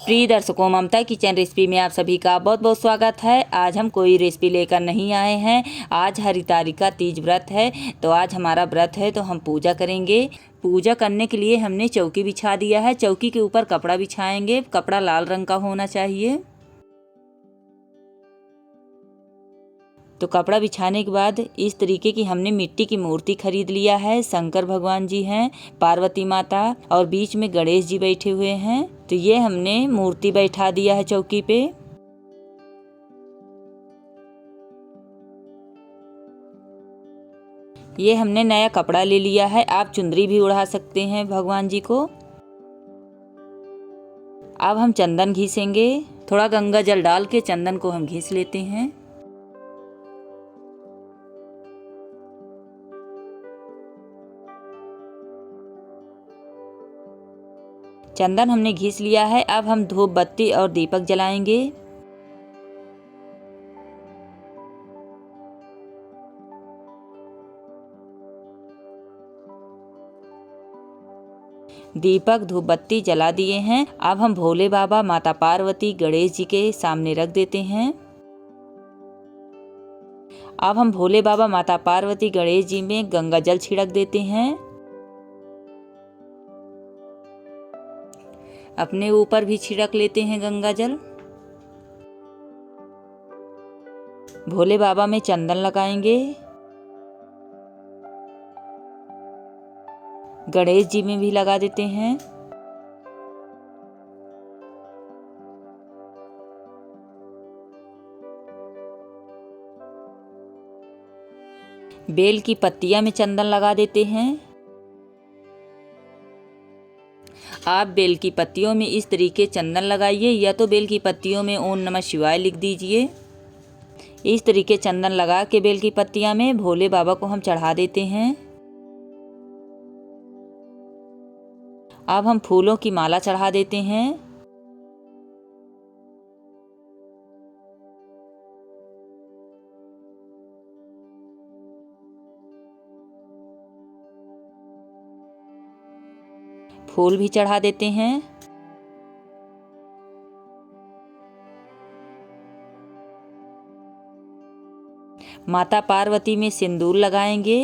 प्रिय दर्शकों, ममता kitchen recipe में आप सभी का बहुत बहुत स्वागत है। आज हम कोई रेसिपी लेकर नहीं आए हैं। आज हरितालिका तीज व्रत है, तो आज हमारा व्रत है तो हम पूजा करेंगे। पूजा करने के लिए हमने चौकी बिछा दिया है। चौकी के ऊपर कपड़ा बिछाएंगे। कपड़ा लाल रंग का होना चाहिए। तो कपड़ा बिछाने के बाद इस तरीके की हमने मिट्टी की मूर्ति खरीद लिया है। शंकर भगवान जी हैं, पार्वती माता और बीच में गणेश जी बैठे हुए हैं। तो ये हमने मूर्ति बैठा दिया है चौकी पे। ये हमने नया कपड़ा ले लिया है। आप चुंदरी भी उड़ा सकते हैं भगवान जी को। अब हम चंदन घिसेंगे। थोड़ा गंगा जल डाल के चंदन को हम घिस लेते हैं। चंदन हमने घिस लिया है। अब हम धूप बत्ती और दीपक जलाएंगे। दीपक धूप बत्ती जला दिए हैं। अब हम भोले बाबा, माता पार्वती, गणेश जी के सामने रख देते हैं। अब हम भोले बाबा, माता पार्वती, गणेश जी में गंगा जल छिड़क देते हैं। अपने ऊपर भी छिड़क लेते हैं गंगा जल। भोले बाबा में चंदन लगाएंगे। गणेश जी में भी लगा देते हैं। बेल की पत्तियां में चंदन लगा देते हैं। आप बेल की पत्तियों में इस तरीके चंदन लगाइए, या तो बेल की पत्तियों में ओम नमः शिवाय लिख दीजिए। इस तरीके चंदन लगा के बेल की पत्तियां में भोले बाबा को हम चढ़ा देते हैं। अब हम फूलों की माला चढ़ा देते हैं। फूल भी चढ़ा देते हैं। माता पार्वती में सिंदूर लगाएंगे।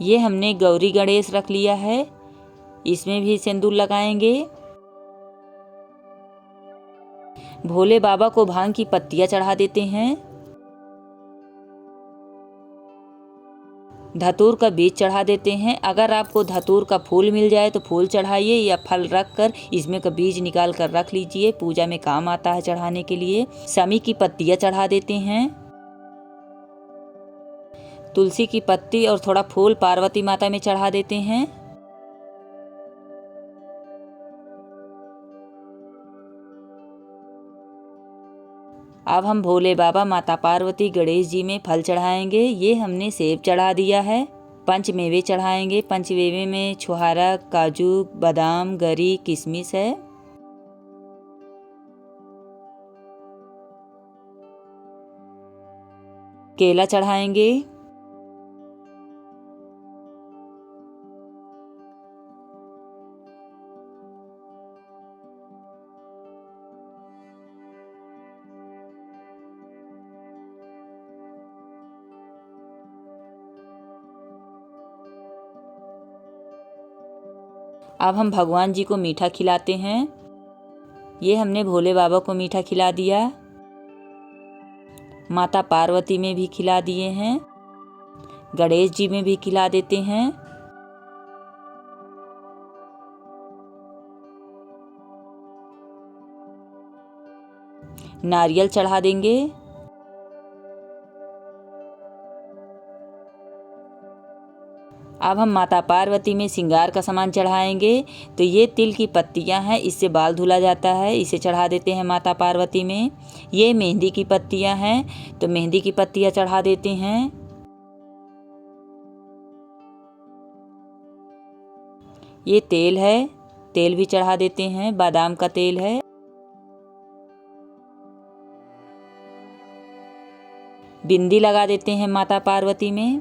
ये हमने गौरी गणेश रख लिया है, इसमें भी सिंदूर लगाएंगे। भोले बाबा को भांग की पत्तियां चढ़ा देते हैं। धतूर का बीज चढ़ा देते हैं। अगर आपको धतूर का फूल मिल जाए तो फूल चढ़ाइए, या फल रख कर इसमें का बीज निकाल कर रख लीजिए। पूजा में काम आता है चढ़ाने के लिए। समी की पत्तियां चढ़ा देते हैं। तुलसी की पत्ती और थोड़ा फूल पार्वती माता में चढ़ा देते हैं। अब हम भोले बाबा, माता पार्वती, गणेश जी में फल चढ़ाएंगे। ये हमने सेब चढ़ा दिया है। पंचमेवे चढ़ाएंगे। पंचमेवे में छुहारा, काजू, बादाम, गरी, किशमिश है। केला चढ़ाएंगे। अब हम भगवान जी को मीठा खिलाते हैं। ये हमने भोले बाबा को मीठा खिला दिया। माता पार्वती में भी खिला दिए हैं। गणेश जी में भी खिला देते हैं। नारियल चढ़ा देंगे। अब हम माता पार्वती में श्रृंगार का सामान चढ़ाएंगे। तो ये तिल की पत्तियां हैं, इससे बाल धुला जाता है। इसे चढ़ा देते हैं माता पार्वती में। ये मेहंदी की पत्तियां हैं, तो मेहंदी की पत्तियां चढ़ा देते हैं। ये तेल है, तेल भी चढ़ा देते हैं। बादाम का तेल है। बिंदी लगा देते हैं माता पार्वती में।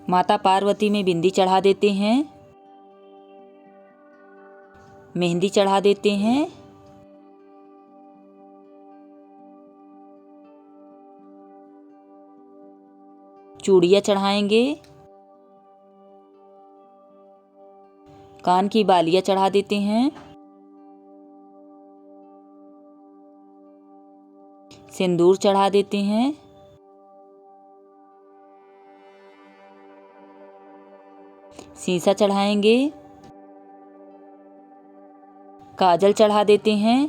माता पार्वती में बिंदी चढ़ा देते हैं, मेहंदी चढ़ा देते हैं, चूड़ियाँ चढ़ाएंगे, कान की बालियाँ चढ़ा देते हैं, सिंदूर चढ़ा देते हैं, शीशा चढ़ाएंगे, काजल चढ़ा देते हैं,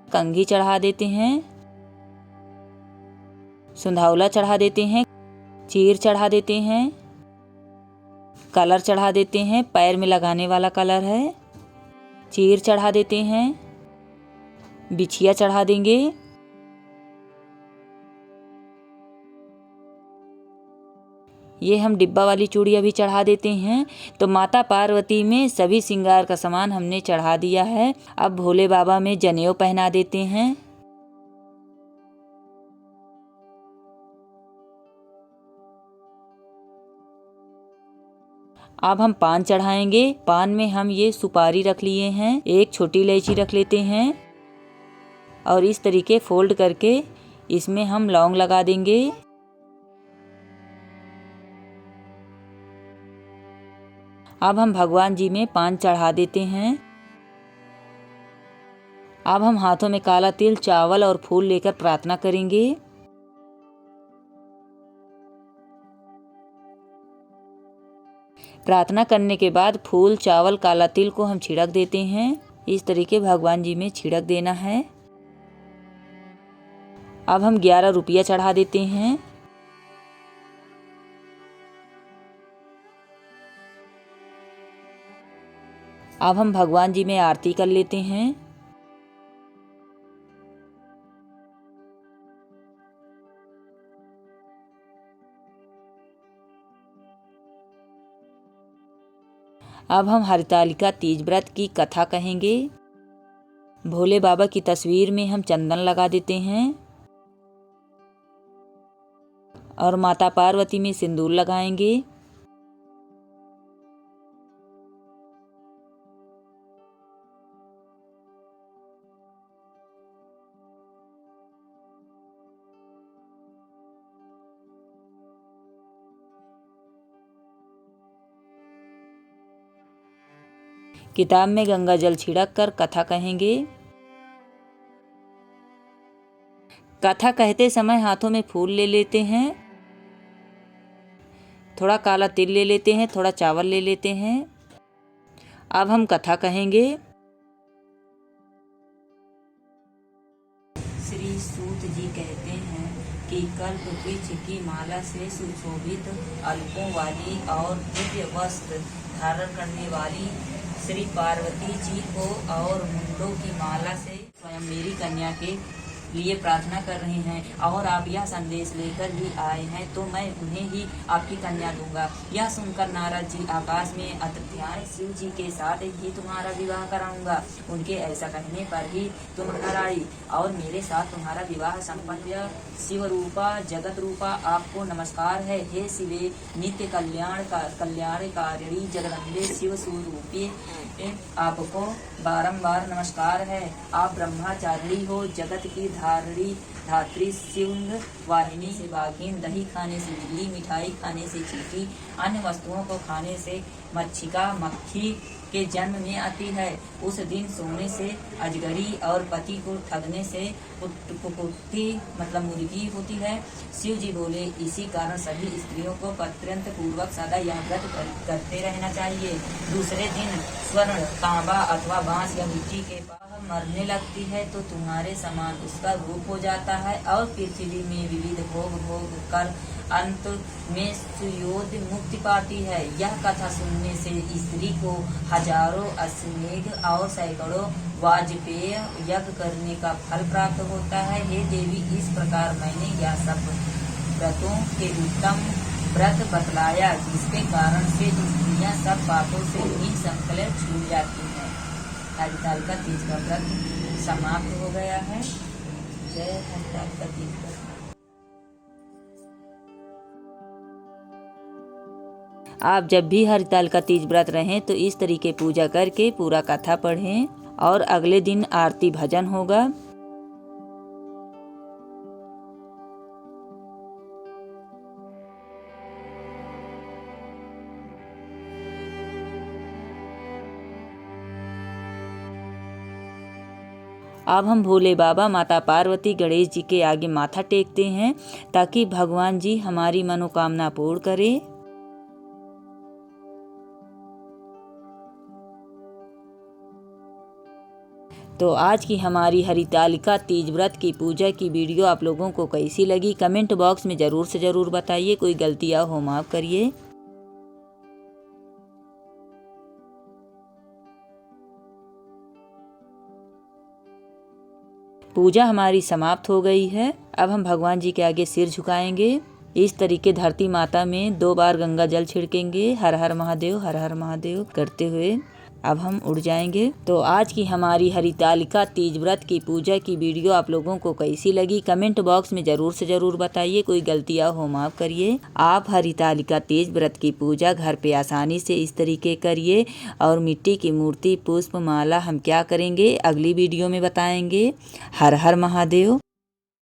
कंघी चढ़ा देते हैं, सुंधावला चढ़ा देते हैं, चीर चढ़ा देते हैं, कलर चढ़ा देते हैं, पैर में लगाने वाला कलर है, चीर चढ़ा देते हैं, बिछिया चढ़ा देंगे, ये हम डिब्बा वाली चूड़ियाँ भी चढ़ा देते हैं। तो माता पार्वती में सभी श्रृंगार का सामान हमने चढ़ा दिया है। अब भोले बाबा में जनेऊ पहना देते हैं। अब हम पान चढ़ाएंगे। पान में हम ये सुपारी रख लिए हैं, एक छोटी इलायची रख लेते हैं और इस तरीके फोल्ड करके इसमें हम लौंग लगा देंगे। अब हम भगवान जी में पान चढ़ा देते हैं। अब हम हाथों में काला तिल, चावल और फूल लेकर प्रार्थना करेंगे। प्रार्थना करने के बाद फूल, चावल, काला तिल को हम छिड़क देते हैं। इस तरीके भगवान जी में छिड़क देना है। अब हम 11 रुपया चढ़ा देते हैं। अब हम भगवान जी में आरती कर लेते हैं। अब हम हरितालिका तीज व्रत की कथा कहेंगे। भोले बाबा की तस्वीर में हम चंदन लगा देते हैं और माता पार्वती में सिंदूर लगाएंगे। किताब में गंगा जल छिड़क कर कथा कहेंगे। कथा कहते समय हाथों में फूल ले लेते हैं, थोड़ा काला तिल ले लेते हैं, थोड़ा चावल ले लेते हैं। अब हम कथा कहेंगे। श्री सूत जी कहते हैं कि कल्प वृक्ष की माला से सुशोभित अल्पों वाली और दिव्य वस्त्र धारण करने वाली श्री पार्वती जी को और मुंडों की माला से स्वयं मेरी कन्या के लिए प्रार्थना कर रहे हैं और आप यह संदेश लेकर ही आए हैं, तो मैं उन्हें ही आपकी कन्या दूंगा। यह सुनकर नारद जी आकाश में अतृप्त आए। शिव जी के साथ ही तुम्हारा विवाह कराऊंगा। उनके ऐसा कहने पर ही तुम घर आई और मेरे साथ तुम्हारा विवाह संपन्न। शिव रूपा जगत रूपा आपको नमस्कार है। हे शिवे नित्य कल्याणकारिणी जगदम्बे शिव स्वरूपी आपको बारंबार नमस्कार है। आप ब्रह्मचारिणी हो, जगत की धात्री सिंह वाहिनी से बाघीन, दही खाने से बिल्ली, मिठाई खाने से चींटी, अन्य वस्तुओं को खाने से मच्छिका मक्खी के जन्म में आती है। उस दिन सोने से अजगरी और पति को ठगने से कुकुट्टी मतलब मुर्गी होती है। शिव जी बोले, इसी कारण सभी स्त्रियों को पत्यंत पूर्वक सदा यह व्रत करते रहना चाहिए। दूसरे दिन स्वर्ण, तांबा अथवा बांस या मिट्टी के पास मरने लगती है तो तुम्हारे समान उसका रूप हो जाता है और पृथ्वी में विविध भोग कर अंत में सुयोध मुक्ति पाती है। यह कथा सुनने से स्त्री को हजारों अश्वमेध और सैकड़ों वाजपेय यज्ञ करने का फल प्राप्त होता है। हे देवी, इस प्रकार मैंने यह सब व्रतों के उत्तम व्रत बतलाया, जिसके कारण से स्त्रियां सब पापों से ही संकल्प छूट जाती हैं। हरितालिका तीज का व्रत समाप्त हो गया है। जय हरितालिका तीज का। आप जब भी हरितालिका तीज व्रत रहें तो इस तरीके पूजा करके पूरा कथा पढ़ें और अगले दिन आरती भजन होगा। अब हम भोले बाबा, माता पार्वती, गणेश जी के आगे माथा टेकते हैं ताकि भगवान जी हमारी मनोकामना पूर्ण करें। तो आज की हमारी हरितालिका तीज व्रत की पूजा की वीडियो आप लोगों को कैसी लगी कमेंट बॉक्स में ज़रूर से ज़रूर बताइए। कोई गलतियाँ हो माफ़ करिए। पूजा हमारी समाप्त हो गई है। अब हम भगवान जी के आगे सिर झुकाएंगे। इस तरीके धरती माता में 2 बार गंगा जल छिड़केंगे, हर हर महादेव, हर हर महादेव करते हुए अब हम उड़ जाएंगे। तो आज की हमारी हरितालिका तीज व्रत की पूजा की वीडियो आप लोगों को कैसी लगी कमेंट बॉक्स में ज़रूर से ज़रूर बताइए। कोई गलतियाँ हो माफ़ करिए। आप हरितालिका तीज व्रत की पूजा घर पे आसानी से इस तरीके करिए। और मिट्टी की मूर्ति, पुष्प, माला हम क्या करेंगे अगली वीडियो में बताएंगे। हर हर महादेव।